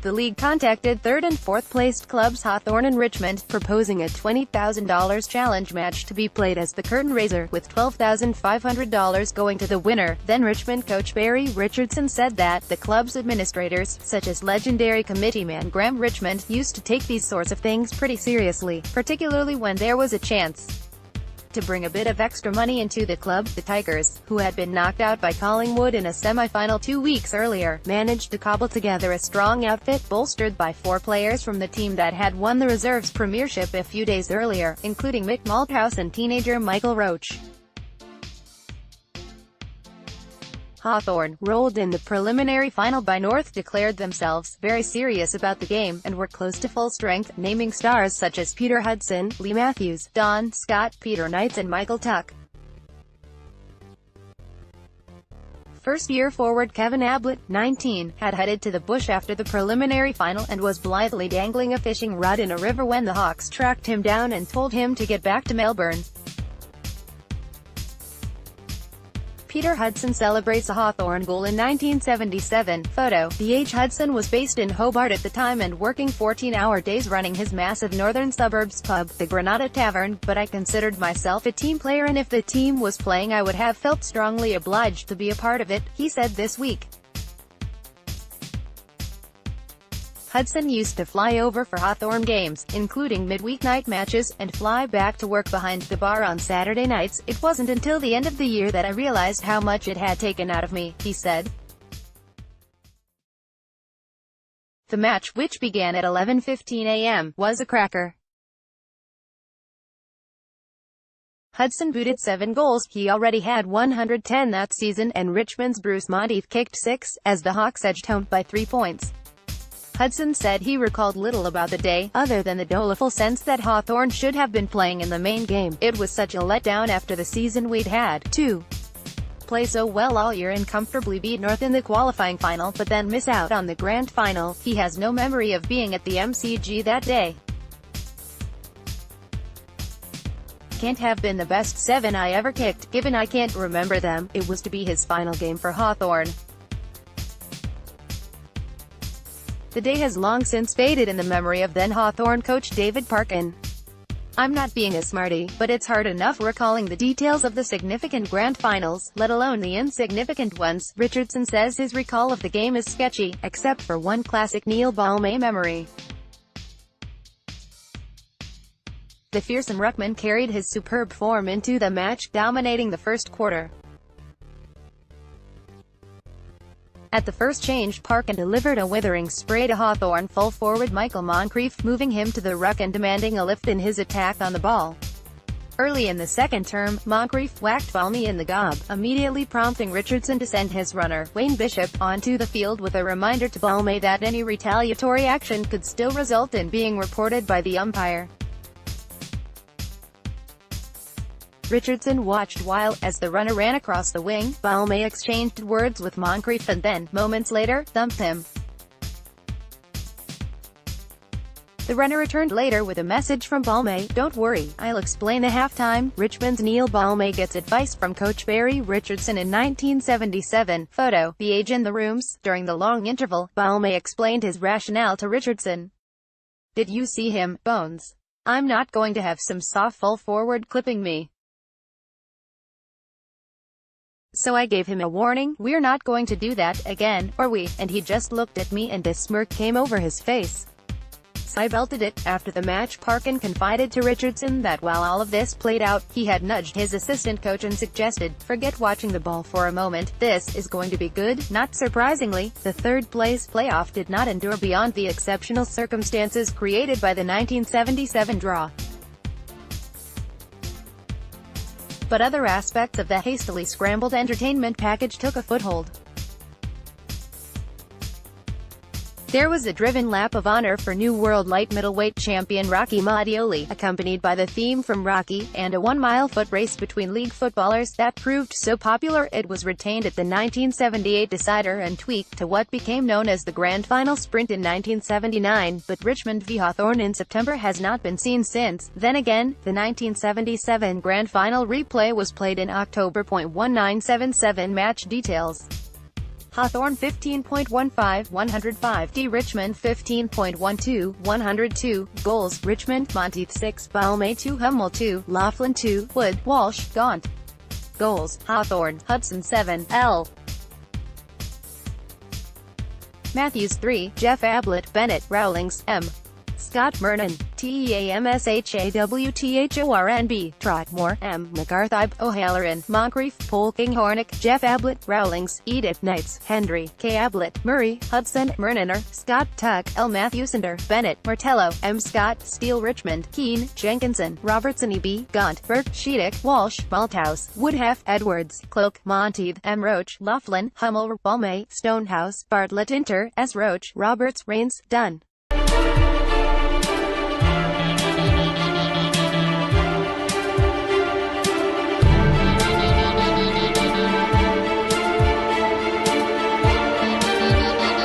The league contacted third and fourth placed clubs Hawthorn and Richmond, proposing a $20,000 challenge match to be played as the curtain raiser, with $12,500 going to the winner. Then Richmond coach Barry Richardson said that the club's administrators, such as legendary committeeman Graeme Richmond, used to take these sorts of things pretty seriously, particularly when there was a chance to bring a bit of extra money into the club. The Tigers, who had been knocked out by Collingwood in a semi-final 2 weeks earlier, managed to cobble together a strong outfit, bolstered by 4 players from the team that had won the reserves premiership a few days earlier, including Mick Malthouse and teenager Michael Roach. Hawthorn, rolled in the preliminary final by North, declared themselves very serious about the game, and were close to full strength, naming stars such as Peter Hudson, Lee Matthews, Don Scott, Peter Knights and Michael Tuck. First-year forward Kevin Ablett, 19, had headed to the bush after the preliminary final, and was blithely dangling a fishing rod in a river when the Hawks tracked him down and told him to get back to Melbourne. Peter Hudson celebrates a Hawthorn goal in 1977. Photo. The age Hudson was based in Hobart at the time and working 14-hour days running his massive northern suburbs pub, the Granada Tavern, but I considered myself a team player, and if the team was playing I would have felt strongly obliged to be a part of it, he said this week. Hudson used to fly over for Hawthorn games, including midweek night matches, and fly back to work behind the bar on Saturday nights. It wasn't until the end of the year that I realized how much it had taken out of me, he said. The match, which began at 11:15 a.m., was a cracker. Hudson booted 7 goals, he already had 110 that season, and Richmond's Bruce Monteith kicked 6, as the Hawks edged home by 3 points. Hudson said he recalled little about the day, other than the doleful sense that Hawthorn should have been playing in the main game. It was such a letdown after the season we'd had, to play so well all year and comfortably beat North in the qualifying final, but then miss out on the grand final. He has no memory of being at the MCG that day. Can't have been the best 7 I ever kicked, given I can't remember them. It was to be his final game for Hawthorn. The day has long since faded in the memory of then Hawthorn coach David Parkin. I'm not being a smarty, but it's hard enough recalling the details of the significant grand finals, let alone the insignificant ones. Richardson says his recall of the game is sketchy, except for one classic Neil Balmain memory. The fearsome ruckman carried his superb form into the match, dominating the first quarter. At the first change, Parkin delivered a withering spray to Hawthorn full forward Michael Moncrief, moving him to the ruck and demanding a lift in his attack on the ball. Early in the second term, Moncrief whacked Balmain in the gob, immediately prompting Richardson to send his runner, Wayne Bishop, onto the field with a reminder to Balmain that any retaliatory action could still result in being reported by the umpire. Richardson watched while, as the runner ran across the wing, Balmain exchanged words with Moncrief and then, moments later, thumped him. The runner returned later with a message from Balmain: "Don't worry, I'll explain at halftime." Richmond's Neil Balmain gets advice from coach Barry Richardson in 1977. Photo. The age in the rooms. During the long interval, Balmain explained his rationale to Richardson. "Did you see him, Bones? I'm not going to have some soft full forward clipping me. So I gave him a warning, we're not going to do that again, are we?" And he just looked at me and this smirk came over his face. So I belted it. After the match, Parkin confided to Richardson that while all of this played out, he had nudged his assistant coach and suggested, "Forget watching the ball for a moment, this is going to be good." Not surprisingly, the third-place playoff did not endure beyond the exceptional circumstances created by the 1977 draw. But other aspects of the hastily scrambled entertainment package took a foothold. There was a driven lap of honor for new world light middleweight champion Rocky Maudoli, accompanied by the theme from Rocky, and a 1-mile foot race between league footballers that proved so popular it was retained at the 1978 decider and tweaked to what became known as the Grand Final Sprint in 1979, but Richmond v Hawthorn in September has not been seen since. Then again, the 1977 Grand Final replay was played in October. 1977 match details. Hawthorn 15.15, 105. D. Richmond 15.12, 102. Goals: Richmond, Monteith 6, Balmain 2, Hummel 2, Laughlin 2, Wood, Walsh, Gaunt. Goals: Hawthorn, Hudson 7, L. Matthews 3, Jeff Ablett, Bennett, Rowlings, M. Scott Murnan, Teamshawthornb, Trotmore, M. McCarthy, O'Halloran, Moncrief, Polking, Hornick, Jeff Ablett, Rowlings, Edith Knights, Hendry, K. Ablett, Murray, Hudson, Murniner, Scott Tuck, L. Matthewsender, Bennett, Martello, M. Scott, Steele, Richmond, Keane, Jenkinson, Robertson, E.B., Gaunt, Burke, Sheedick, Walsh, Malthouse, Woodhalf, Edwards, Cloak, Monteith, M. Roach, Laughlin, Hummel, Balmain, Stonehouse, Bartlett, Inter, S. Roach, Roberts, Rains, Dunn.